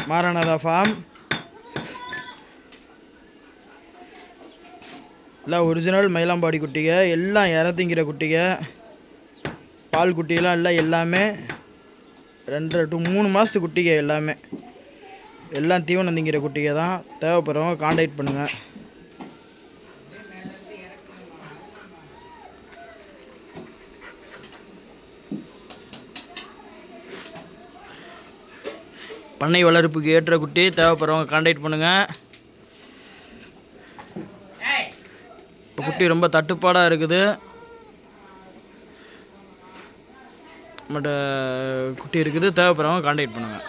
Maranatha form. எல்லாம் original Mayilampadi குட்டிங்க, எல்லாம் இறத்திங்கிற குட்டிங்க. பால் குட்டியெல்லாம் இல்லை, எல்லாமே 2 to 3 மாதத்து குட்டிங்க. எல்லாமே எல்லாம் தீவனம் திங்கிற குட்டிங்க தான். தேவைப்படுறவங்க கான்டாக்ட் பண்ணுங்கள். பண்ணை வளர்ப்புக்கு ஏற்ற குட்டி தேவைப்படுறவங்க கான்டாக்ட் பண்ணுங்கள். இப்போ குட்டி ரொம்ப தட்டுப்பாடாக இருக்குது. பட் குட்டி இருக்குது, தேவைப்படுறவங்க கான்டாக்ட் பண்ணுங்கள்.